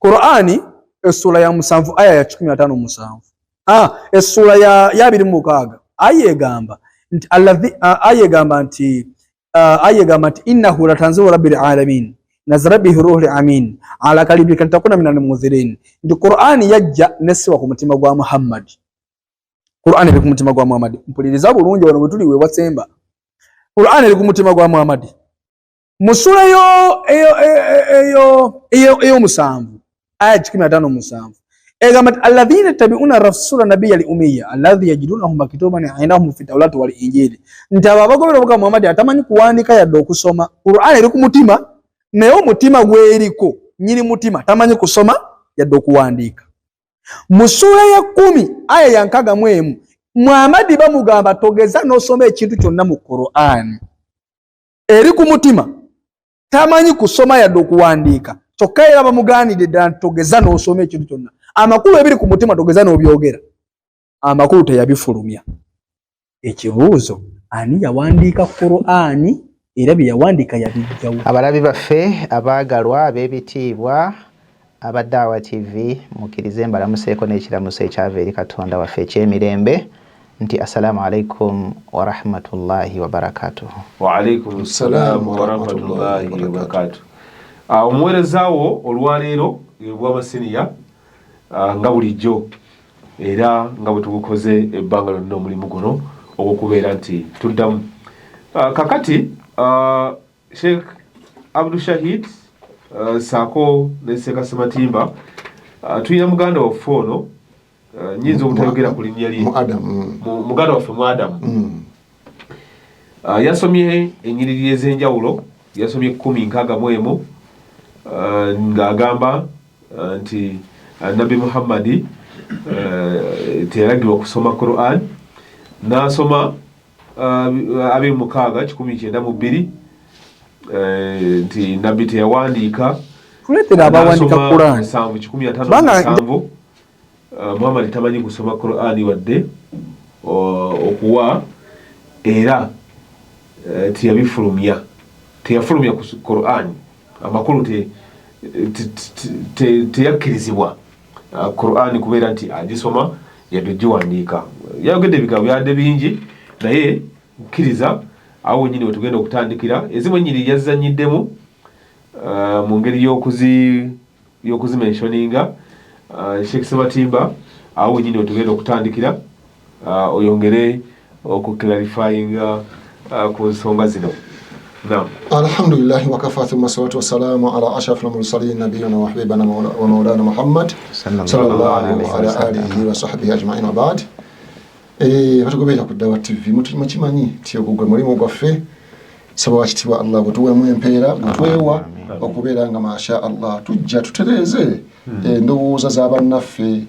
Qur'ani essula ya 7 aya ya 15 essula ya 26 ayegamba nti ayegamba nti innahu latanzilu rabbil alamin nazara bihi ruhul amin ala qalbika takuna minal munzirin. Nti Qur'ani yajja nesiwa ku mutima gwa Muhammad. Qur'ani eri ku mutima gwa Muhammad. Mpuliriza bulungi wano bwetuli we watsemba. Qur'ani eri ku mutima gwa Muhammad. Musula eyo musanvu aya 15 egamba alladhina tabi'una rasula nabiyya ummiya alladhi yajidunahu maktuban 'indahum fi tawrati wal injili. Nti abagobera buka Muhammad atamanyi kuwandika yadde okusoma. Qur'ani eri ku mutima naye omutima gweriko nyiri mutima tamanyi kusoma yadde okuwandika. Musula ya 10 aya ya 61 Muhammad bamugamba togeza n'osoma ekintu kyonna mu Qur'ani eri ku mutima tamanyi kusoma yadde okuwandika. Kyokka era bamugaanidde ddala togeza n'osoma ekintu kyonna. Amakulu ebiri ku mutima togeza n'obyogera. Amakulu teyabifulumya. Ekibuuzo ani yawandiika Qur'ani era bye yawandiika yabijjawo? Abalabi baffe abaagalwa ab'ebitiibwa aba Daawa TV mukkirize mbalamuseeko n'ekiramuso ekyava eri Katonda waffe eky'emirembe nti assalamu alaikum wa rahmatullahi wa barakatuh. Wa alaikum assalam wa rahmatullahi wa barakatuh. Omuweerezaawo olwaleero bw'abasiniya nga bulijjo era nga bwe tugukoze ebbanga lyonna omulimu guno ogw'okubeera nti tuddamu. Kakati Sheikh Abdul Shahid saako ne Seka Sematimba tulina muganda waffe ono nyinza obutayogera ku linnya lye muganda waffe mu Adamu. Yasomye ennyiriri ez'enjawulo, yasomye 1061 ng'agamba nti Nabi Muhammad teyalagirwa kusoma Qur'an. N'asoma 26 1902 nti Nabi teyawandiika. Kuletera abawandiika Qur'an 1557 Muhammad tamanyi kusoma Qur'ani wadde okuwa era teyafulumya ku Qur'ani. Amakulu teyakkirizibwa Qur'ani kubeera nti agisoma yadde giwandiika. Yayogedde ebigambo byadde bingi naye kkiriza awo nyini we tugenda okutandikira. Ezimu ennyiri yazzanyiddemu mu ngeri y'okuzimensioninga. Sheikh Sematimba awo nyini we tugenda okutandikira oyongere okuclarifyinga ku nsonga zino. Naam. Alhamdulillah wa kafa thumma salatu wassalamu ala ashrafil mursalin nabiyina wa habibina wa maulana Muhammad sallallahu alaihi wa alihi wa sahbihi ajma'in wa ba'd. Batugobera ku Daawa TV mukimanyi ti ogugwe mulimu gwaffe saba wakitibwa Allah butuwemu empeera butwewa okubeera nga masha Allah tujja tutereze endowooza z'abannaffe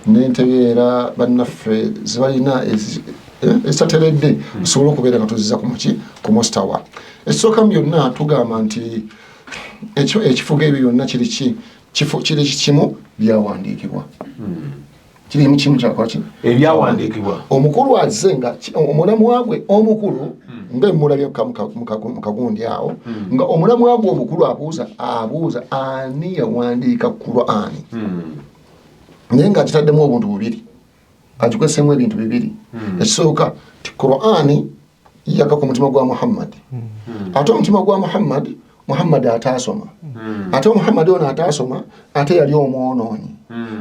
n'entegeera bannaffe zibalina esateredde osobola okubeera nga tuziza ku mustawa. Ekisooka byonna tugamba nti ekifuga ebyo byonna kiri kimu byawandiikibwa. Kirimu kimu kyakwaki ebyawandiikibwa. Omukulu azze nga omulamwa gwe omukulu nga mulabye mu kagundi awo nga omulamwa gwe omukulu abuuza ani yawandiika Qur'ani. Naye nga akitaddemu obuntu bubiri, agikwesemu ebintu bibiri. Ekisooka ti Qur'ani yaka ku mutima gwa Muhammad. Ate omutima gwa Muhammad ataasoma. Ate Muhammad ono ataasoma ate yali omwonoonyi.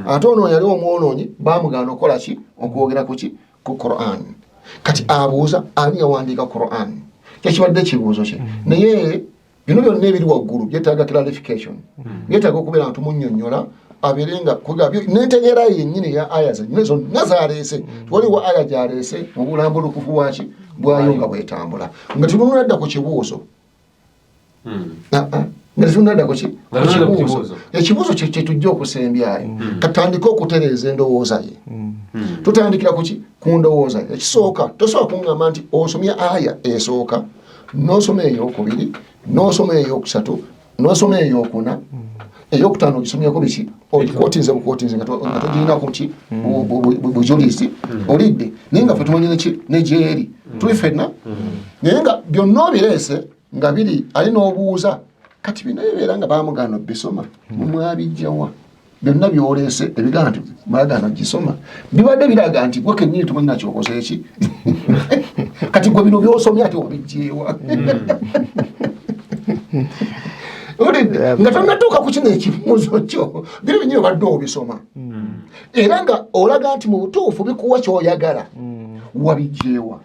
Ate ono yali omwonoonyi bamugaana okola ki okwogera ku Qur'an. Kati abuuza ani yawandiika Qur'an. Kyekibadde ekibuuzo kye. Naye bino byonna ebiri waggulu byetaaga clarification. Byetaaga okubeera nga tumunnyonnyola abeerenga kugabyo n'entegeera yennyini ya aya zennyini zonna zaleese. Waliwo aya gyaleese mu bulambulukufu bwaki bwayo nga bwetambula. Nga tununulidda ku kibuuzo. Nga tununulidda ku kibuuzo. Ekibuuzo kye tujja okusembyayo. Katandika okutereeza endowooza ye. Tutandikira ku ndowooza ye. Ekisooka tosobola kuŋŋamba nti osomye aya esooka n'osoma ey'okubiri n'osoma ey'okusatu n'osoma ey'okuna ey'okutaano ogisomyeko biki okikotinze nga togirina ku ki bujulizi olidde naye nga ffe tumanye ne gyeri tuli ffenna naye nga byonna obireese nga biri ali n'obuuza kati bino ebibeera nga baamugaana bisoma mumwabijjawa byonna byolese ebigambo nti mwagana gisoma bibadde biraga nti gwe kennyini tumanyina kyokoze eki kati gwe bino byosomye ate wabijjeewa nga tonatuuka ku kino ekibuuzo kyo bino binyini obadde obisoma era nga olaga nti mu butuufu bikuwa kyoyagala wabijjeewa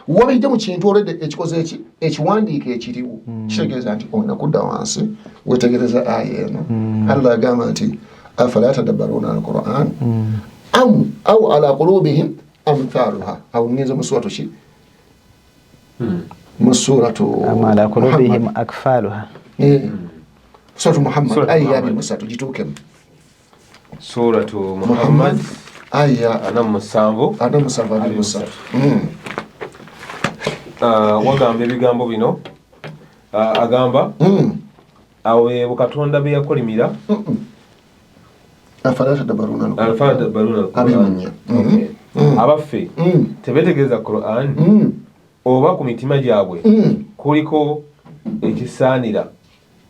wabijje mu kintu olwedde ekikoze eki ekiwandiika ekiriwo kitegeeza nti olina kudda wansi wetegereza aya eno Allah agamba nti afala yatadabbaruna alquran au ala qulubihim amthaluha au ngenze mu suratu ki mu suratu ala qulubihim akfaluha suratu Muhammad aya 3 gituukemu suratu Muhammad aya anamu 7 wagamba ebigambo bino agamba awo ebo Katonda be yakolimira afala tadabbaruna abaffe tebetegereza Quran oba ku mitima gyabwe kuliko ekisaanira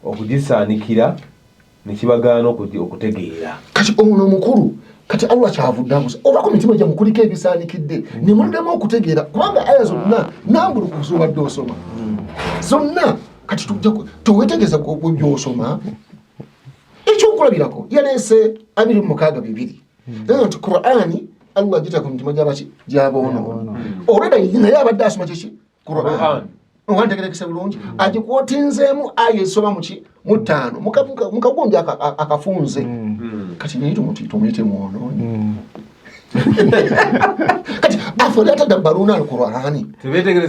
okugisaanikira nekibagaana okutegeera kati ono omukulu kati Allah kyavudde abuza oba ku mitima gyamwe kuliko ebisaanikidde nemuliddamu okutegeera kubanga aya zonna nambulukuzo obadde osoma zonna kati towetegereza byosoma ekyokulabirako yaleese 26 era nti Qur'ani Allah agita ku mitima gy'aboonoona olwedda naye abadde asoma kiki Qur'an wantegerekese bulungi agikwotinzeemu aya esoma muki mu 5 mukagundi akafunze kati naye tumuyite mwonoonyi kati afala tadabbaruna alqur'ani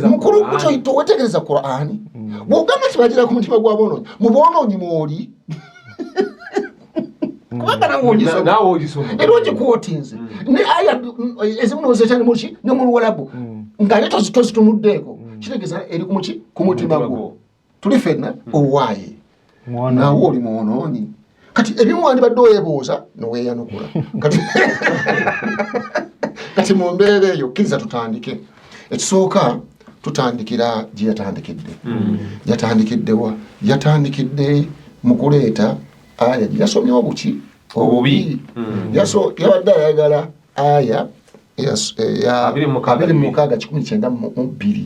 mukulu kuto wetegereza Qur'ani bwogamba nti bagira ku mutima gw'aboonoonyi mu boonoonyi mwoli kubanga nawe ogisoma era ogikwotinze ne aya ezimu nozeetani muki ne mu Luwalabu ng'ate tozitunuddeeko kitegeeza eri ku mutima gwo tuli fenna owaaye nawe oli mwonoonyi kati ebimu wandibadde oyebuuza noweeyanukula kati mu mbeera eyo kkiriza tutandike ekisooka tutandikira gye yatandikidde mu kuleeta aya yasomyewo buki obubi yabadde ayagala aya ya 26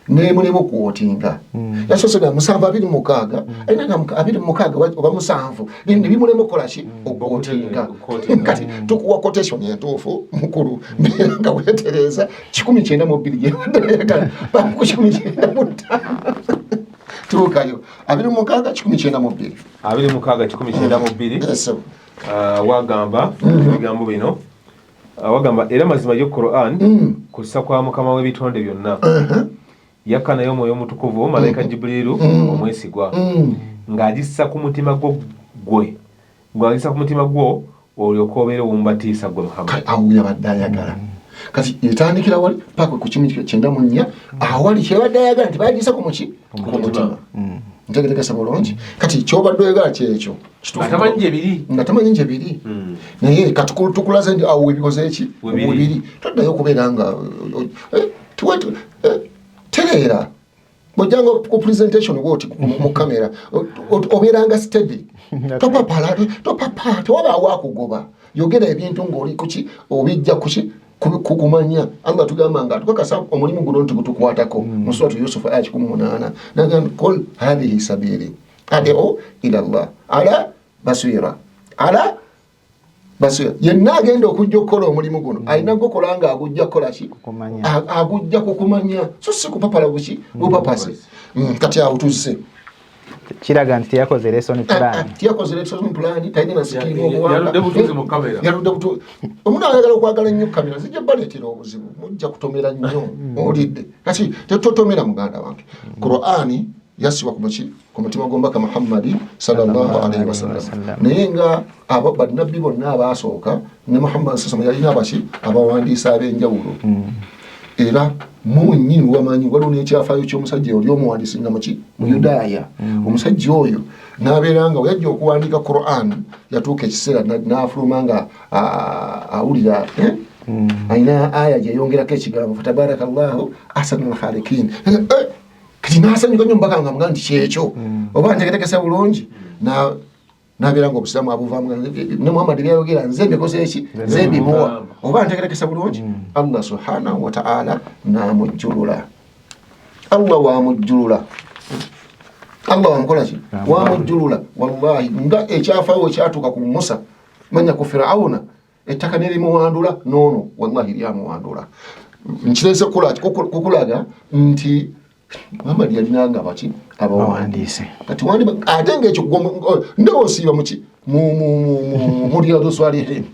nemulema okwotinga yasosega 726 ayinaga 26 oba 7 nebimulema okukolaki okwotinga kati tukuwa quotation entuufu mukulu nga wetereza 12 gyeyagala baku 15 tuukayo 26 wagamba ebigambo bino wagamba era mazima yo Quran kussa kwa Mukama w'ebitonde byonna yakanayo omwoyo omutukuvu malayika Jibrilu omwesigwa ng'agissa ku mutima gwo olyoka obeera owumbatiisa gwe Muhammad awo yabadde ayagala kati yetandikira wali paka ku 9 awali kyebadde ayagala nti bagissa ku mutima ntegerekesa bulungi kati kyobadde oyagala kyekyo nga tamanyi nje biri naye katukulaze nti awo ebikoze eki bibiri toddayo okubeera nga tereera bwojjanga ku presentation bwoti mu kamera obeeranga steady topapa tewabaawo akugoba yogera ebintu ng'oli kuki obijja kuki kukumanya Allah tugamba nga tukakasa omulimu guno nti gutukwatako mu suratu Yusuf aya 18 nagamba kul hadhihi sabili ad'u ila Allah ala basira yenna agenda okujja okukola omulimu guno alina gukolanga agujja kukola ki agujja kukumanya so si kupapala bupapasi kati awo tuzze kiraga nti yakoze lesson plan talina na sikimu obuwanga yaludde butuuzi omuntu ayagala okwagala nnyo kamera zijja baleetera obuzibu mujja kutomera nnyo olidde kati tetotomera muganda wange Qur'ani yasibwa ku mutima gw'omubaka Muhammadi sallallahu alaihi wasallam naye nga bannabbi bonna abaasooka ne Muhammad sallallahu yalina abawandiisa ab'enjawulo era munyini wamanyi waliwo n'ekyafaayo ky'omusajja oli omuwandiisi nga mu Yudaaya omusajja oyo n'abeera nga yajja okuwandiika Qur'an yatuuka ekiseera n'afuluma nga awulira alina aya gyeyongerako ekigambo fatabarakallahu ahsanul khaliqin kati n'asanyuka nnyo mbaka nga mugaa nti kyekyo oba ntegerekesa bulungi nabera ngo obusilamu abuvamu ne Muhammad byayogera nze mbikoze eki nze mbimuwa oba ntegerekesa bulungi Allah subhanahu wa ta'ala namujjulula Allah wamujjulula Allah wamukola ki wamujjulula wallahi nga ekyafawo kyatuka ku Musa manya ku Firauna ettaka nerimuwandula nono wallahi lyamuwandula nkirese kukulaga nti Muhammad yalinanga baki abawandiise kati wandi atenga ekyo ndewo siba muki mu Riyadu Swalihin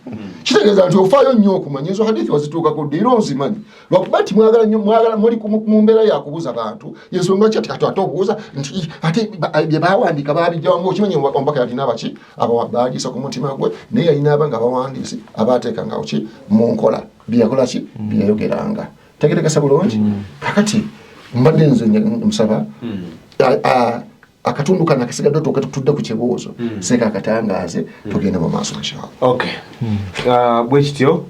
kitegeeza nti ofaayo nnyo okumanya ezo hadithi wazituukako dde era onzimanyi lwakuba nti mwagala muli mu mbeera yakubuuza bantu yensonga ki ati ate obuuza nti ate bye bawandiika babijjawangu okimanyi omubaka yalina baki baagisa ku mutima gwe naye yalina aba nga abawandiisi abaateekanga ki mu nkola byeyakola ki byeyayogeranga tegerekesa bulungi kakati mbadde nze musaba akatundu kana kasigadde tudde ku kibuuzo seeka akatangaaze tugende mu maaso inshallah. Okay. Bwe kityo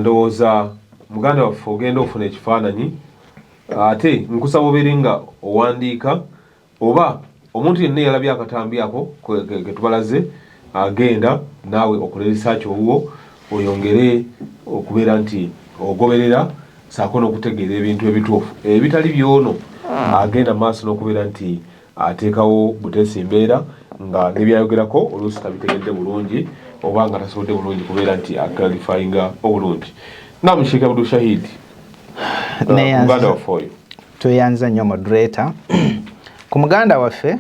ndowooza muganda waffe ogenda ofuna ekifaananyi ate nkusaba obeere nga owandiika oba omuntu yenna yalabye akatambi ako ke tubalaze agenda naawe okola research owuwo oyongere okubeera nti ogoberera saako n'okutegeera ebintu ebituufu ebitali byono agenda maaso n'okubeera nti ateekawo buteesi mbeera nga nebyayogerako oluusi tabitegedde bulungi oba nga tasobodde bulungi kubeera nti aclarifyinga obulungi. Naam Sheikh Abdul Shahid muganda waffe oyo tweyanza nnyo moderator ku muganda waffe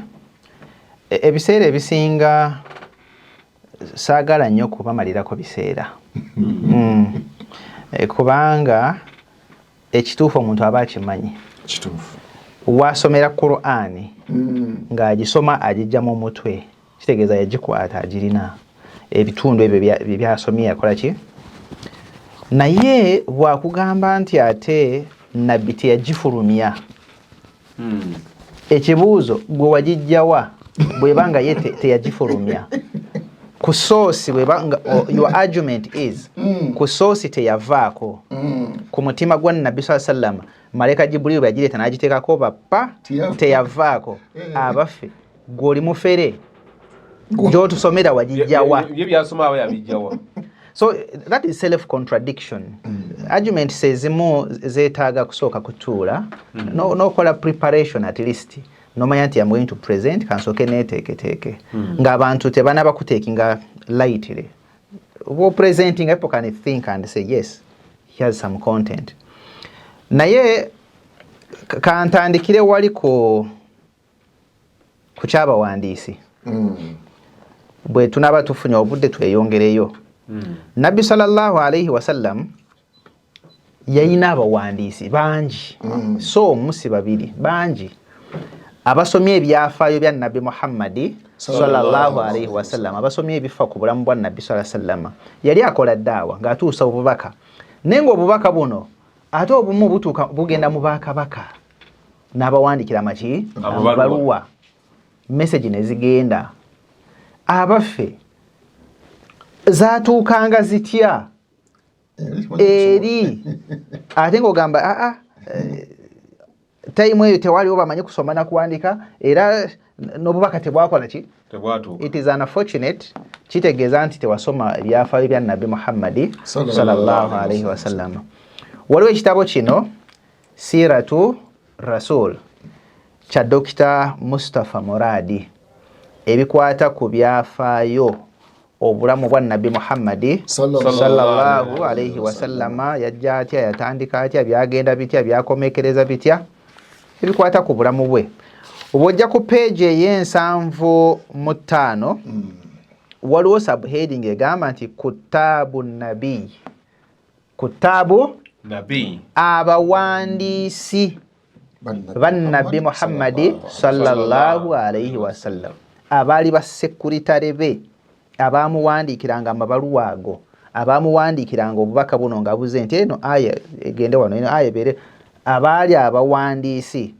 ebiseera ebisinga saagala nnyo kubamalirako biseera kubanga ekituufu omuntu aba akimanyi kituufu wasomera Qur'ani ng'agisoma agijja mu mutwe kitegeeza yagikwata agirina ebitundu ebyo byasomye yakola ki naye bwakugamba nti ate nabbi teyagifulumya ekibuuzo gwe wagijjawa bwebanga ye teyagifulumya ku soosi bwebanga your argument is ku soosi teyavaako ku mutima gwa nabbi sallallahu alayhi wasallam malaika Jibril yagireeta n'agiteekako bappa teyavaako abaffe gw'oli mufere gy'otusomera wagijjawa bye byasoma aba yabijjawa. So that is self-contradiction. Argument says ezimu zeetaaga kusooka kutuula n'okola preparation at least nomanya nti I'm going to present kansooke neeteeketeeke ng'abantu tebanaba kuteekinga lightly. Wo presenting people can think and say yes here's some content. Naye kantandikire wali ku kyabawandiisi bwe tunaba tufunye obudde tweyongereyo. Nabbi sallallahu alayhi wasallam yayina abawandiisi bangi so musi babiri bangi abasomye ebyafaayo bya Nabbi Muhammad sallallahu alayhi wasallam abasomye ebifa ku bulamu bwa Nabbi sallallahu alayhi wasallam yali akola daawa ng'atuusa obubaka naye ng'obubaka buno ate obumu butuuka bugenda mu bakabaka n'abawandikira amaki amabaluwa message ne zigenda abaffe zaatuukanga zitya eri ate ng'ogamba time eyo tewaliwo bamanyi kusoma na kuwandika era n'obubaka tebwakola ki tebwatuuka. It is unfortunate kitegeeza nti tewasoma ebyafaayo bya Nabbi Muhammad sallallahu alayhi wasallam. Waliwo ekitabo kino Siratu Rasul kya Dr. Mustafa Muradi ebikwata ku byafaayo obulamu bwa Nabbi Muhammad sallallahu alayhi wasallama yajja atya yatandika atya byagenda bitya byakomekereza bitya ebikwata ku bulamu bwe. Obwojja ku page ey'75 waliwo subheading egamba nti kutabu nabi abawandiisi bannabbi Muhammad sallallahu alayhi wasallam abaali basekuritale be abamuwandiikiranga amabaluwa ago abamuwandiikiranga obubaka buno nga buze nti eno aya egende wano eno aya ebeere abaali abawandiisi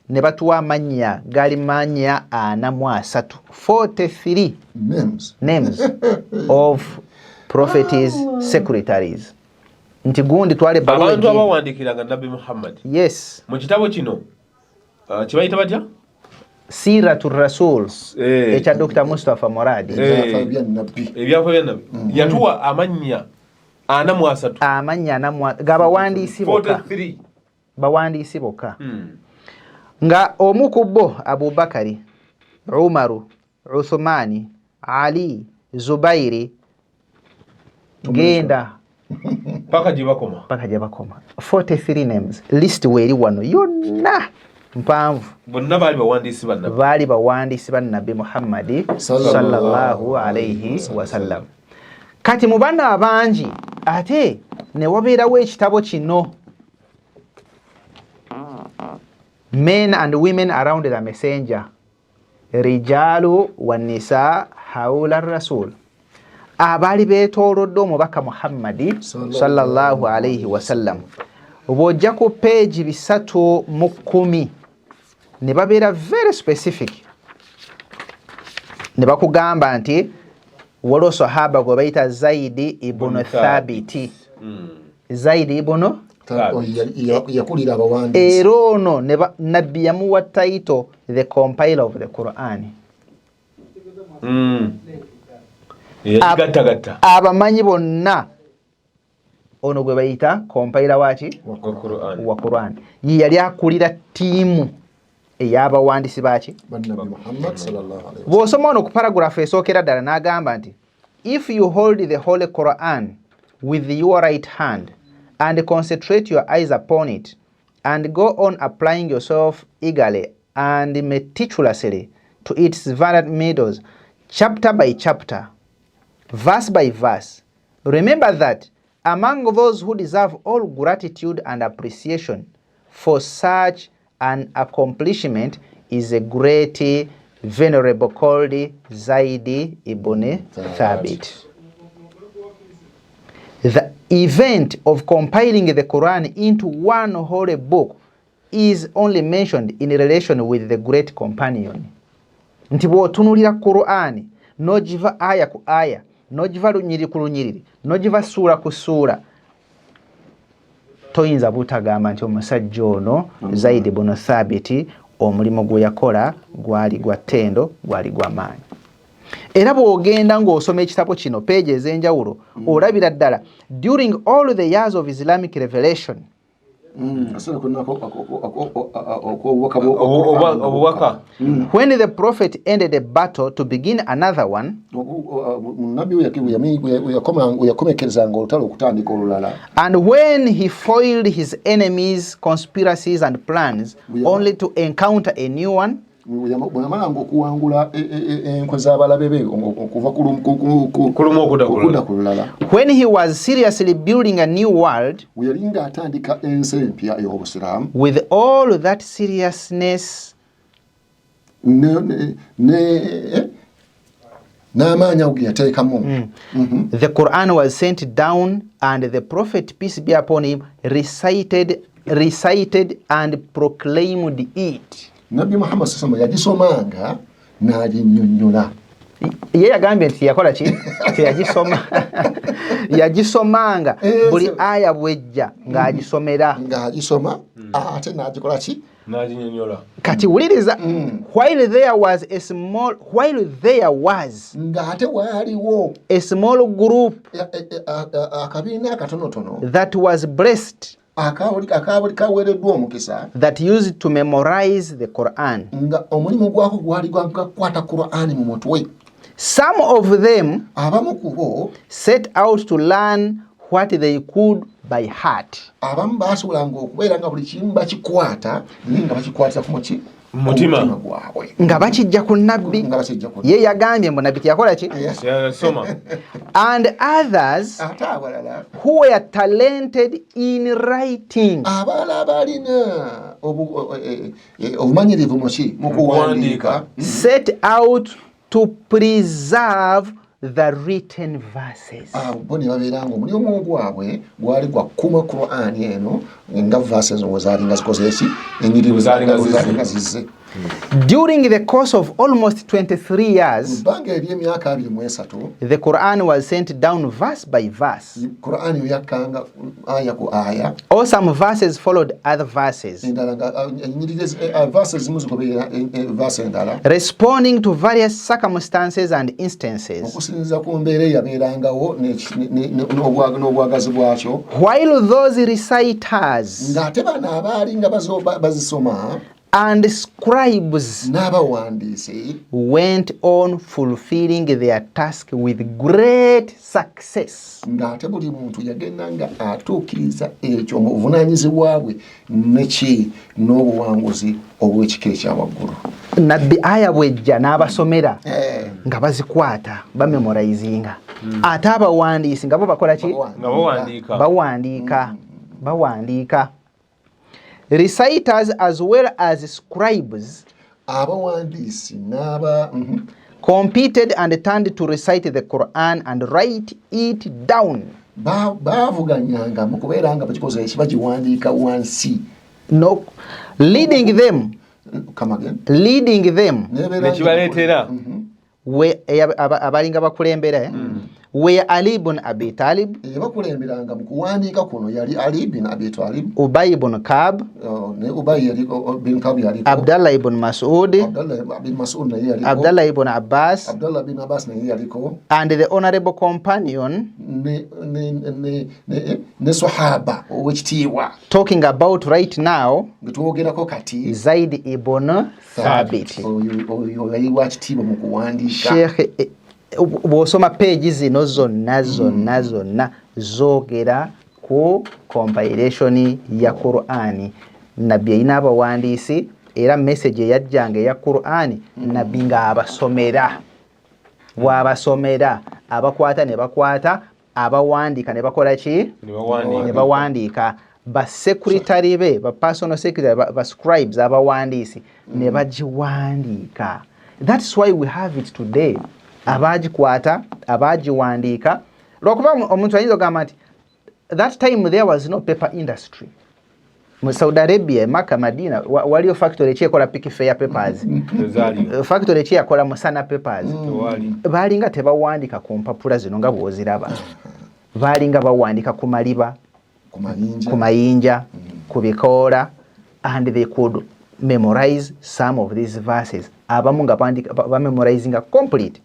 ne batuwa amannya gali mannya 43 43 names of prophets secretaries nti gundi twale baluwa abantu abawandiikiranga Nabbi Muhammad yes mu kitabo kino kibayita batya Siratu Rasul echa Dr. Mustafa Moradi ebyafa bya nabbi yatuwa amanya 43 amanya gabawandiisi boka 43 bawandiisi boka nga omu ku bo Abubakari, Umaru, Uthmani, Ali, Zubairi, genda paka jibakoma 43 names. List weri wano yonna mpanvu. Bonna bali bawandiisi bannabi Muhammad sallallahu alayhi wasallam. Kati mu bana abangi ate ne wabeerawo ekitabo kino, Men and Women Around the Messenger, Rijalu wa Nisa Hawla Rasul. Abali beetoolodde omubaka Muhammad sallallahu alayhi wasallam. Bw'ojja ku page 310 ne babeera very specific. Ne bakugamba nti waliwo sahaba gwe bayita Zaidi ibn Thabiti. Zaidi ibn yakulira abawandiisi. Era ono nabbi yamuwa title the compiler of the Quran. Abamanyi bonna ono gwe bayita compiler waki wa Quran. Ye yali akulira tiimu ey'abawandiisi baki bannabi Muhammad sallallahu alayhi wasallam. Bw'osoma ono ku paragraph esookera ddala n'agamba nti if you hold the Holy Quran with your right hand and concentrate your eyes upon it and go on applying yourself eagerly and meticulously to its varied middles, chapter by chapter, verse by verse, remember that among those who deserve all gratitude and appreciation for such an accomplishment is a great venerable called Zaidi ibn Thabit. The event of compiling the Quran into one holy book is only mentioned in relation with the great companion. Nti bw'otunulira Quran n'ogiva aya ku aya, n'ogiva lunyiri ku lunyiriri, n'ogiva ssuula ku ssuula, toyinza butagamba nti omusajja ono Zaidi ibn Thabiti omulimu gwe yakola gwali gwa ttendo, gwali gwa maanyi. Era bw'ogenda ng'osoma ekitabo kino peegi ez'enjawulo olabira ddala during all the years of Islamic revelation, when the prophet ended a battle to begin another one, and when he foiled his enemies' conspiracies and plans only to encounter a new one, when he was seriously building a new world, with all that seriousness, the Quran was sent down, and the Prophet, peace be upon him, recited and proclaimed it. Nabi Muhammad sallallahu alayhi wasallam yagisomanga n'aginnyonnyola. Ye yagambye nti yakola ki? Yagisomanga buli aya bwejja ng'agisomera. Ng'agisoma ate n'agikola ki? N'aginnyonnyola. Kati wuliriza, while there was ng'ate waaliwo a small group akabiina akatonotono that was blessed, that used to memorize the Quran. Some of them set out to learn what they could by heart. Nga bakijja ku nabbi, ye yagambye mbu nabbi yakola ki? And others who were talented in writing, set out to preserve the written verses. During the course of almost 23 years, Banga eby'emyaka 23 the Quran was sent down verse by verse. Qur'an yakanga aya ku aya. Or some verses followed other verses, Verses zimuzikobera verse endala. responding to various circumstances and instances. Okusinziza ku mbeera eyabeerangawo n'obwagazi bwakyo. While those reciters Ng'ate bano abaali nga bazisoma and scribes n'abawandiisi went on fulfilling their task with great success. ng'ate buli muntu yagenda nga atuukiriza ekyo mu buvunaanyizibwa bwe n'obuwanguzi obw'ekika ekyawaggulu. Nabbi aya bwejja n'abasomera nga bazikwata bamemorizinga, ate abawandiisi nga bo bakola ki? Bawandiika. Reciters as well as scribes abawandiisi competed and turned to recite the Quran and write it down. baavuganyanga mu kubeera nga bakikoze bagiwandiika wansi. No, leading them nekibaleetera abalinga bakulembera were Ali ibn Abi Talib, bakulemberanga mu kuwandiika kuno yali Ali ibn Abi Talib, Ubay ibn Ka'b, ne Ubay ibn Ka'b yaliko, Abdullah ibn Mas'ud, Abdullah ibn Abbas, naye yaliko, and the honorable companion ne sahaba owekitiibwa talking about right now getwogerako kati Zaid ibn Thabit. oyo yali wa kitiibwa mu kuwandiika. Sheikh bw'osoma peegi zino zonna zoogera ku compilation ya Qur'ani. Nabbi alina abawandiisi era message eyajjanga eya Qur'ani nabbi nga abasomera, bw'abasomera abakwata ne bakwata, abawandiika ne bakola ki? Ne bawandiika. Ba secretary be, ba personal secretary, ba scribes, abawandiisi ne bagiwandiika. That's why we have it today. Abagikwata, abagiwandiika. Lwakuba omuntu ayinza okugamba nti that time there was no paper industry. Mu Saudi Arabia, Makkah, Madina waliyo factory ekyekola pick fair papers. Factory ekyekola Musana papers. Baalinga tebawandiika ku mpapula zino nga bw'oziraba. Baalinga bawandiika ku maliba, ku mayinja, ku bikoola, and they could memorize some of these verses. Abamu nga bamemorizinga complete.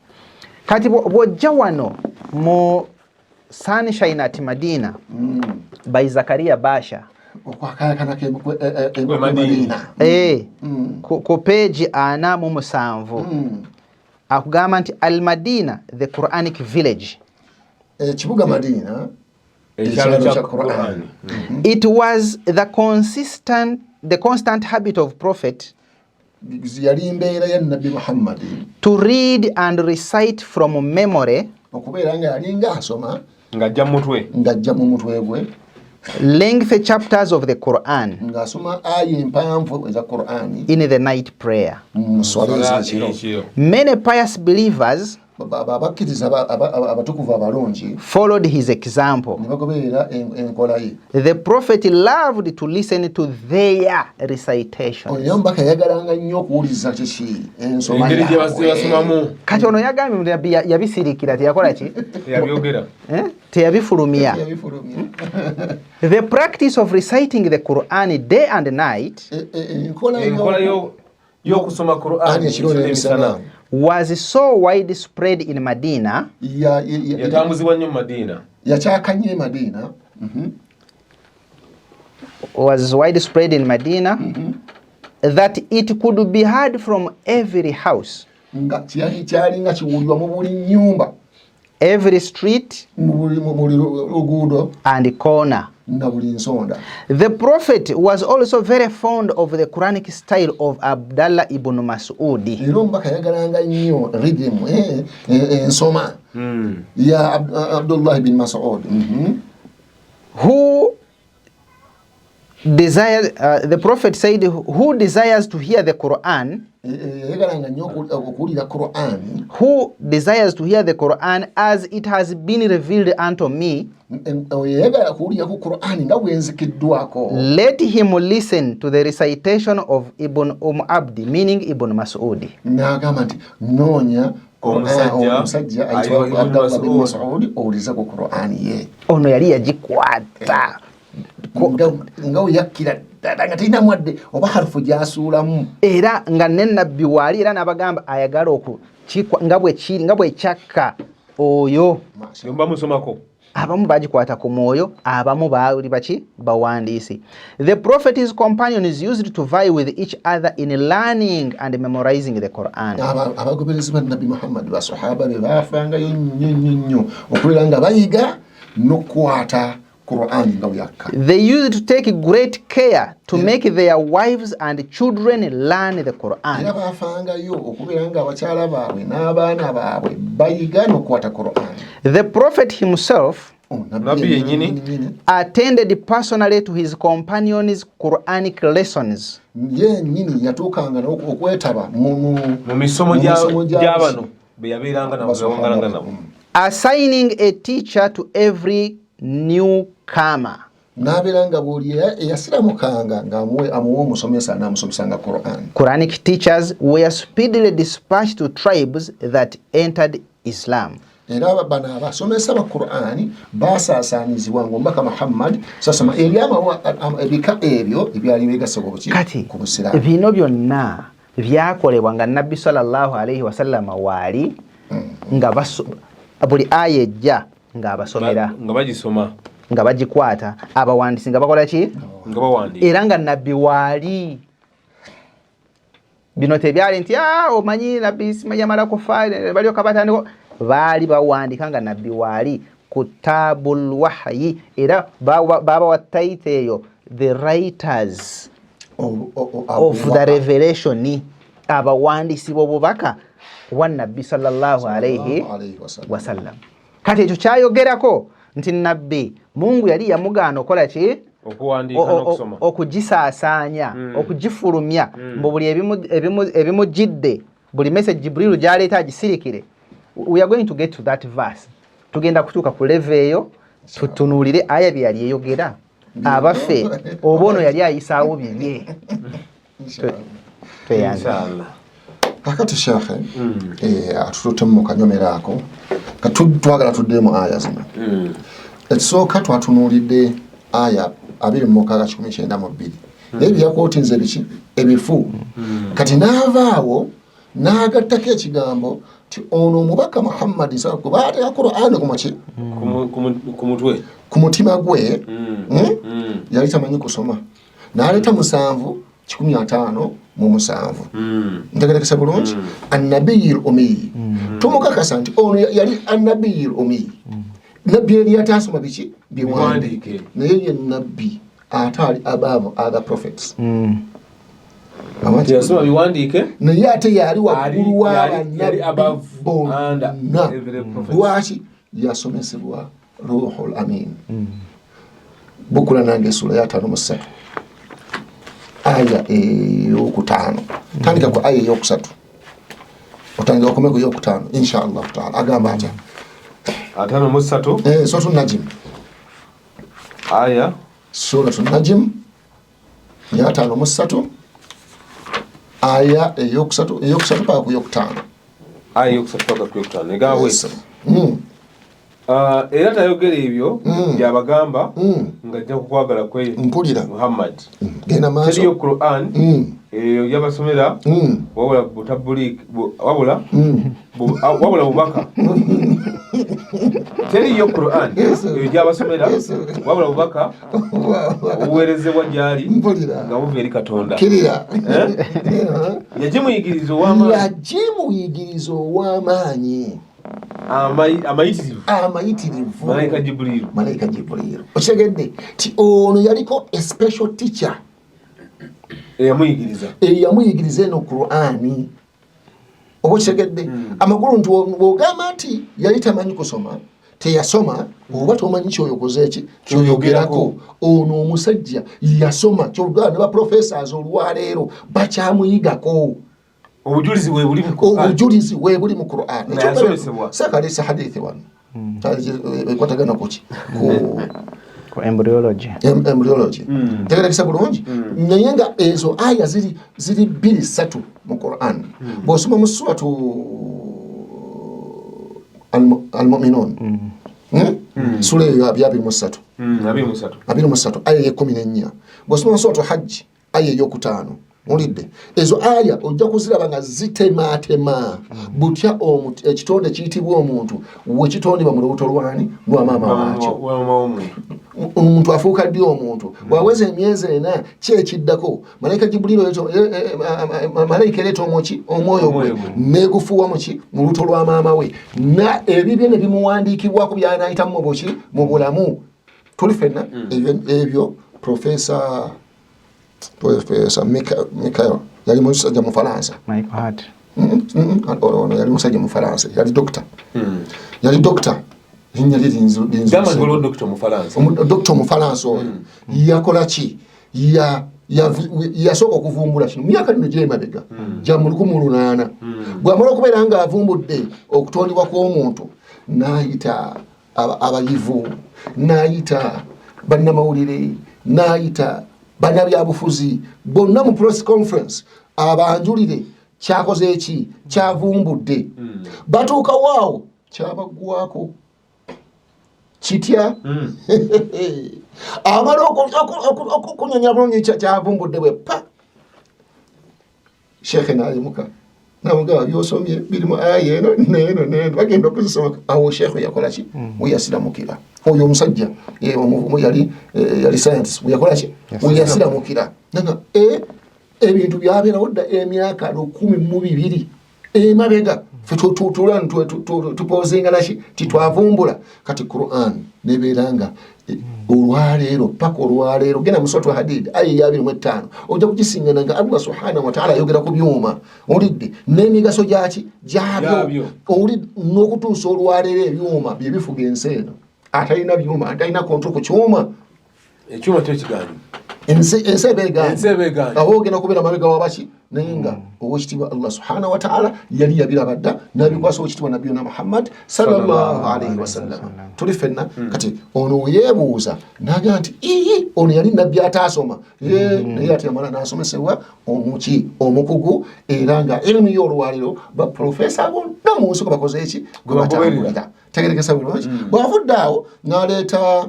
Kati bw'ojja wano mu Sunshine at Madina by Zakaria Basha ku page 47 akugamba nti Al Madina, the Quranic village. Kibuga Madina ekyalo kya Qur'an. It was the constant habit of Prophet yali imbeera ya Nabbi Muhammad to read and recite from memory, okubeera nga yalinga asoma ng'ajja mu mutwe gwe lengthy chapters of the Quran ng'asoma aya empanvu eza Qur'ani in the night prayer. ekiro. Many pious believers abakkiriza abatukuvu abalungi followed his example. ne bagoberera enkola ye. The Prophet loved to listen to their recitations. Oyo mbaka yagalanga nnyo okuwuliriza kiki ensoma engeri gye basomamu. Kati ono yagambye nti yabisirikira, teyakola ki? Yabyogera. Teyabifulumya. The practice of reciting the Quran day and night enkola y'okusoma Qur'an ekiro n'emisana was so widespread in Medina yatambuzibwa nnyo mu Madina. yakyaka nnyo e Madina. Was widespread in Medina that it could be heard from every house, nga kyalinga kiwulirwa mu buli nnyumba, every street mu buli luguudo and corner. na buli nsonda. The Prophet was also very fond of the Quranic style of Abdullah ibn Mas'ud. Era omubaka yagalanga nnyo rhythm ensoma ya Abdullah ibn Mas'ud, who the Prophet said, who desires to hear the Quran, who desires to hear the Quran as it has been revealed unto me, let him listen to the recitation of Ibn Abdi, meaning Ibn Mas'udi. Ono yali yagikwata era nga nenabbi wali era nabagamba ayagala nga bwe kyakka oyo abamu bagikwata ku mwoyo, abamu baali baki bawandiisi. The Prophet's companions used to vie with each other in learning and memorizing the Quran. Abagoberezi ba Nabi Muhammad basahaba be bafangayo nnyo okulera nga bayiga n'okwata Quran nga buyakka. They used to take great care to make their wives and children learn the Quran. Era bafangayo okulera nga abakyala baabwe n'abaana baabwe bayiga n'okwata Quran. The Prophet himself attended personally to his companions' Quranic lessons. Assigning a teacher to every newcomer. Quranic teachers were speedily dispatched to tribes that entered Islam. Era bana abasomesa ba Qur'ani basaasaanizibwa ng'omubaka Muhammad sasama ebika ebyo ebyali bigasobola ku Busiraamu. Bino byonna byakolebwa nga Nabbi sallallahu alayhi wa sallam waali nga buli aya ejja nga abasomera nga bagisoma nga bagikwata abawandiisi nga bakola ki nga bawandiika era nga Nabbi waali. Bino tebyali nti omanyi Nabbi yamala kufa balyoka batandika, baali bawandiika nga Nabbi waali kutabul wahyi era baba wa title eyo the writers of the revelation, abawandiisi b'obubaka wa Nabbi sallallahu alayhi wasallam. Kati ekyo kyayogerako nti Nabbi Mungu yali yamugaana okola ki okugisaasaanya okugifulumya mbu buli ebimujjidde buli message Jibril gyaleeta agisirikire. We are going to get to that verse. Tugenda kutuuka ku level eyo tutunuulire aya bye yali eyogera abaffe oba ono yali ayisaawo bibye. inshallah. Kakati shekhe atututemu mu kanyomero ako twagala tuddemu aya zino. Ekisooka twatunuulidde aya 2:19 ebyakootinze biki ebifu. Kati n'avaawo n'agattako ekigambo ti ono omubaka Muhammad sallallahu alayhi wa sallam Qur'an ku mutima gwe yali tamanyi kusoma n'aleeta 7:15 ntegerekesa bulungi annabiyil ummi tumukakasa nti ono yali annabiyil ummi. Nabbi yali atasoma biki biwandiike naye ye nabbi atali above other prophets. Yasoma biwandiike naye ate yali waggulu w'abannabbi bonna. Lwaki yasomesebwa Ruhul Amin. Bukula nange sura ya 5 aya ey'okutaano. Tandika ku aya ey'okusatu otandika okomeko ey'okutaano inshallah taala. Agamba atya 5:3 Suratul Najm aya Suratul Najm ya 5:3 aya ey'okusatu paka ku ey'okutaano. Aya ey'okusatu paka ku ey'okutaano negawe era tayogera ebyo byabagamba ng'ajja kukwagala kwe Muhammad. Teriyo Qur'an eyo yabasomera wabula butabulik wabula bubaka. Teriyo Qur'an eyo gyabasomera wabula bubaka obuweerezebwa gyali nga buva eri Katonda. Yagimuyigiriza ow'amaanyi amayitirivu Malaika Jibril. Okitegedde ti ono yaliko a special teacher eyamuyigiriza eno Qur'ani. Oba okitegedde amakulu nti bw'ogamba nti yali tamanyi kusoma teyasoma oba tomanyi kyoyokoze eki kyoyogerako ono omusajja yasoma kyogera ne ba professors olwaleero bakyamuyigako obujulizi we buli mu Qur'an sakalesa hadithi wano kwatagana kuki ku embryology tegerekesa bulungi naye nga ezo aya ziri 2-3 mu Qur'an bw'osoma mu suratu al-mu'minun sura eyo ya 23 aya ya 14 bw'osoma mu suratu hajj aya ya 5 mulidde ezo aya ojja kuziraba nga zitematema butya ekitonde kiyitibwa omuntu wekitondebwa mu lubuto lwani lwa maama waakyo omuntu afuuka ddi omuntu bwaweza emyezi 4 kyekiddako malayika Jibuliiro malayika ereeta omwoyo gwe negufuuwa muki mu lubuto lwa maama we na ebibye ne bimuwandiikibwako byanaayitamu mu bulamu tuli fenna ebyo Professor Michael yali musajja mu Faransa yali musajja mu Faransa yali doctor Dr. mu Faransa oyo yakola ki yasooka okuvumbula kino myaka lino gyemabega gya mu 1800 bw'amala okubeera nga avumbudde okutondebwa kw'omuntu n'ayita abayivu n'ayita bannamawulire n'ayita bannabyabufuzi bonna mu press conference abanjulire kyakoze eki kyavumbudde batuuka waawo kyabaggwako kitya amala okunyonyola bulungi kyavumbudde bwe pa shekhe n'alimuka namugamba byosomye birimu aya eno neeno bagenda okuzisoma awo shekhe yakola ki weyasiramukira oyo omusajja yali scientist weyakola ki weyasiramukira naga ebintu byabeerawo dda emyaka 12 emabega fe tupozinga naki titwavumbula kati Qur'an nebeeranga olwaleero paka olwaleero genda mu Suratu Hadid aya ya 25 ojja kugisingana nga Allah subhanahu wa ta'ala ayogera ku byuma olidde n'emigaso gyabyo olidde n'okutuusa olwaleero ebyuma bye bifuga ensi eno atalina byuma atalina kontrol ku kyuma ekyuma tekigaanyi ensi ebeegaanyi awo ogenda kubeera mabega wabaki naye nga owekitiibwa Allah subhanahu wa ta'ala yali yabirabadda n'abikwasa owekitiibwa nabiyuna Muhammad sallallahu alayhi wasallam tuli fenna kati ono weyeebuuza naga nti ono yali nabbi ataasoma naye ate amala n'asomesebwa omukugu era nga erimu y'olwaliro baprofesa bonna mu nsi bakoze eki gwe batambulira tegerekesa bulungi bw'avudde awo n'aleeta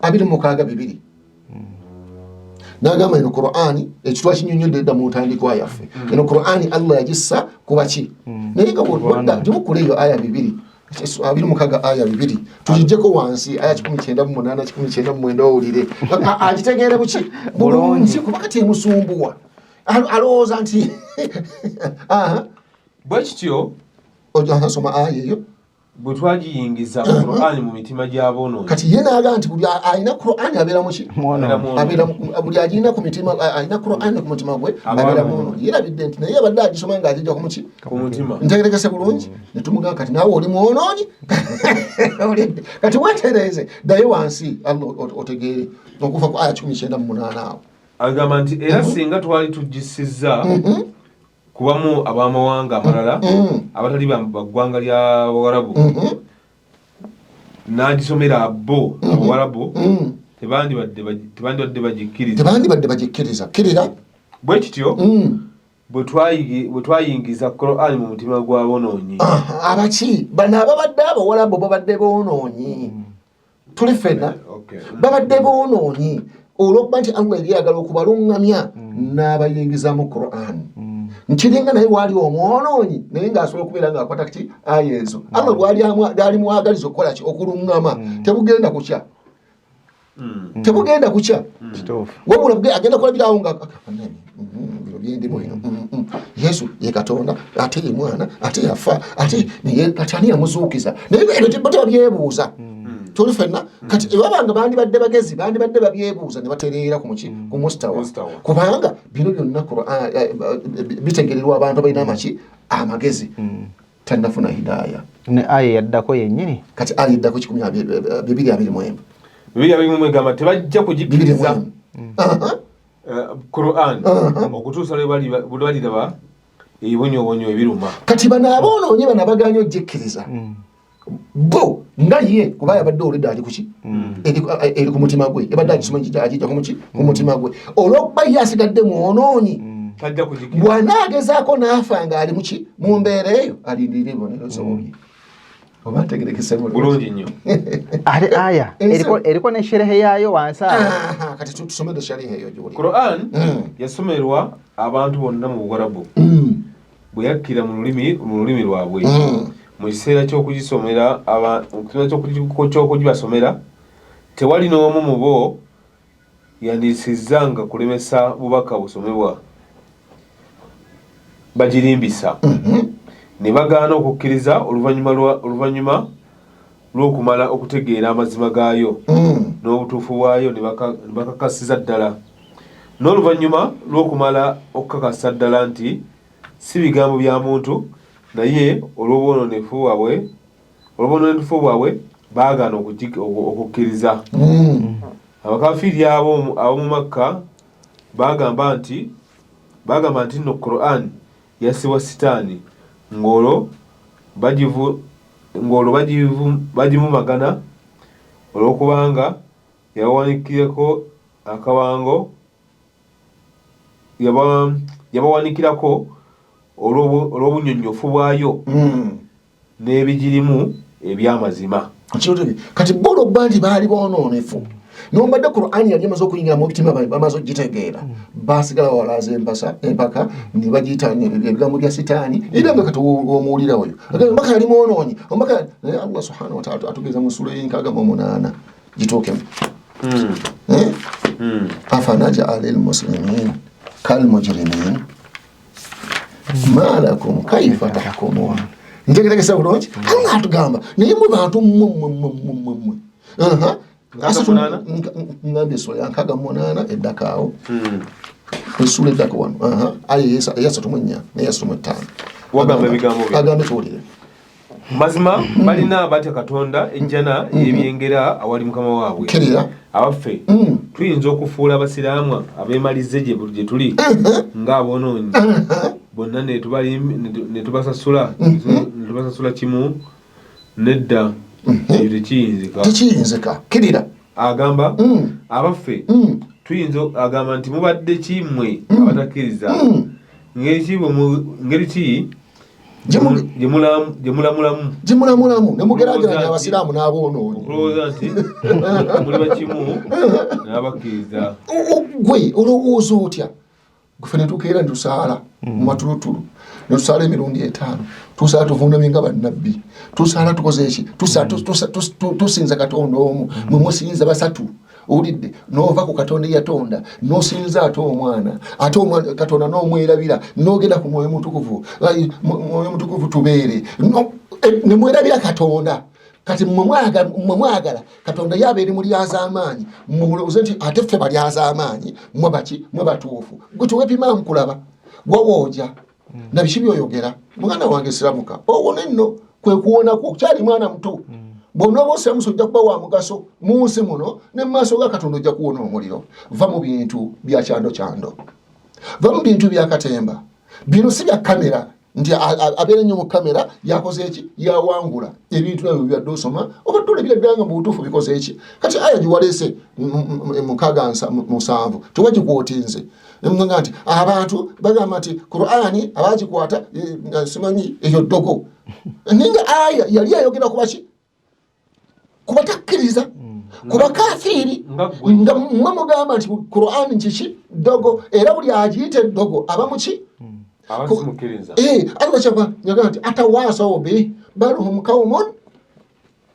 26 n'agamba eno Qur'ani ekitwa kinyonyodde dda mu ntandikwa yaffe eno Qur'ani Allah yagissa kuba ki naye nga bwodda gimukula eyo aya 2 26 aya 2 tugijjeko wansi aya 19:8 19:9 owulire agitegeere buki bulungi kuba kati emusumbuwa alowooza nti bwe kityo ojasoma aya eyo bwe twagiyingiza Qur'ani mu mitima gy'aboonoonyi kati ye n'agamba nti buli alina Qur'ani abeera muki buli agirina ku mitima alina Qur'ani ku mutima gwe abeera mwonoonyi yerabidde nti naye abadde agisoma ng'agijja ku muki ku mutima ntegerekese bulungi ne tumugamba kati naawe oli mwonoonyi kati weetereeze ddayo wansi Allah otegeere okuva ku aya 19:8 awo agamba nti era singa twali tugissizza kubamu ab'amawanga amalala abatali baggwanga lya Bawarabu n'agisomera bo Abawarabu tebandibadde bagikkiriza kirira bwe kityo bwe twayingiza Qur'ani mu mutima gw'aboonoonyi abaki bano ababadde Abawarabu babadde boonoonyi tuli fenna babadde boonoonyi olw'okuba nti Allah yali ayagala okubalungamya n'abayingiza mu Qur'ani nkiringa naye waali omwonoonyi naye ng'asobola okubeera ng'akwata kiti aya ezo Allah lwali mwagaliza okukola ki okulungama tebugenda kukya wabula agenda kulabirawo nga bino byendimu bino Yesu ye Katonda ate ye mwana ate yafa ate kati ani yamuzuukiza naye ebyo tebabyebuuza tuli fenna kati babanga bandibadde bagezi bandibadde babyebuuza ne batereera ku mustawa kubanga bino byonna bitegererwa abantu abalina amaki amagezi tanafuna hidaya ne aya yaddako yennyini kati aya yaddako 2:21 2:21 gamba tebajja kugikiriza Quran okutuusa lwe baliraba ebibonyobonyo ebiruma kati bano aboonoonye bano abaganya ogyekiriza bo nga ye kuba yabadde oludde ali kuki eri ku mutima gwe yabadde agisoma agijja ku mutima gwe olw'okuba ye asigadde mwonoonyi tajja kugikiriza bw'anaagezaako n'afa nga ali muki mu mbeera eyo alindirira ebibonero zobye oba ntegerekese bulungi nnyo ate aya eriko ne sherehe yaayo wansi awo kati tusomere sherehe eyo gy'oli Quran yasomerwa abantu bonna mu Bugarabu bwe yakkira mu lulimi lwabwe mu kiseera ky'okugisomera ky'okugibasomera tewali n'omu mu bo yandisizanga kulemesa bubaka busomebwa bagirimbisa ne bagaana okukkiriza oluvannyuma lw'okumala okutegeera amazima gaayo n'obutuufu bwayo ne bakakasiza ddala n'oluvannyuma lw'okumala okukakasa ddala nti si bigambo bya muntu naye olw'obwononefu bwabwe baagaana okukkiriza abakafiiri ab'omu Makka bagamba nti nno Quran yassibwa sitaani ng'olwo bagivumagana olw'okubanga yabawanikirako akawango yabawanikirako olw'obunyonnyofu bwayo n'ebigirimu eby'amazima kati bo olw'okubba nti baali boonoonefu nombadde Quran yali amaze okuyingira mu bitima bamaze okugitegeera basigala walaza empaka ne bagiyita ebigambo bya sitaani era nga kati omuwulira oyo omubaka yali mwonoonyi omubaka Allah subhanahu wa ta'ala atugeza mu sura y'enkaaga mu 8 gituukemu afanaj'ala al-muslimin kal-mujrimin ma lakum kayfa tahkumun ntegeregesa bulungi Allah atugamba naye mu bantu mmwe ngambye sura ya 8 eddakaawo esula eddako wano aya 34 ne 35 wagamba ebigambo bye agambe tuwulire mazima balina batya Katonda enjana ebyengera awali mukama waabwe kirira abaffe tuyinza okufuula abasiraamu abeemalize gye tuli ng'aboonoonyi bonna ne tubasasula kimu nedda ekyo tekiyinzika kirira agamba abaffe tuyinza agamba nti mubadde kimmwe abatakkiriza ngeri ki gyemulamulamu nemugeraageranya abasiraamu n'aboonoonyi okulowooza nti muli bakimu n'abakkiriza gwe olowooza otya gwe ne tukeera ne tusaala mu matulutulu ne tusaala emirundi 5 tusaala tuvundamye nga bannabbi tusaala tukoze eki tusinza Katonda omu mwe musinza basatu owulidde n'ova ku Katonda eyatonda n'osinza ate omwana Katonda n'omwerabira n'ogenda ku Mwoyo Mutukuvu tubeere ne mwerabira Katonda kati mwe mwagala Katonda yaba eri mulyaza amaanyi mulowooze nti ate ffe balyaza amaanyi mwe batuufu gwe tewepima nkulaba gwawooja nabiki byoyogera mwana wange siramuka owona nno kwe kuwonako kyali mwana muto bw'onooba osiramusa ojja kuba wa mugaso mu nsi muno ne mu maaso ga Katonda ojja kuwona omuliro va mu bintu bya kyando va mu bintu bya katemba bino si bya kamera nti abeera nnyo mu kamera yakoze eki yawangula ebintu nabyo byadde osoma oba ddole biraddanga mu butuufu bikoze eki kati aya giwaleese 6:7 tewagikwotinze nga nti abantu bagamba nti Qur'ani abagikwata simanyi eyo ddogo ninga aya yali ayogera kubaki kubatakkiriza kuba kafiiri nga mmwe mugamba nti Qur'ani nkiki ddogo era buli agiyita eddogo aba muki Allah chapa nyaga nti atawasau bi baluhum qaumun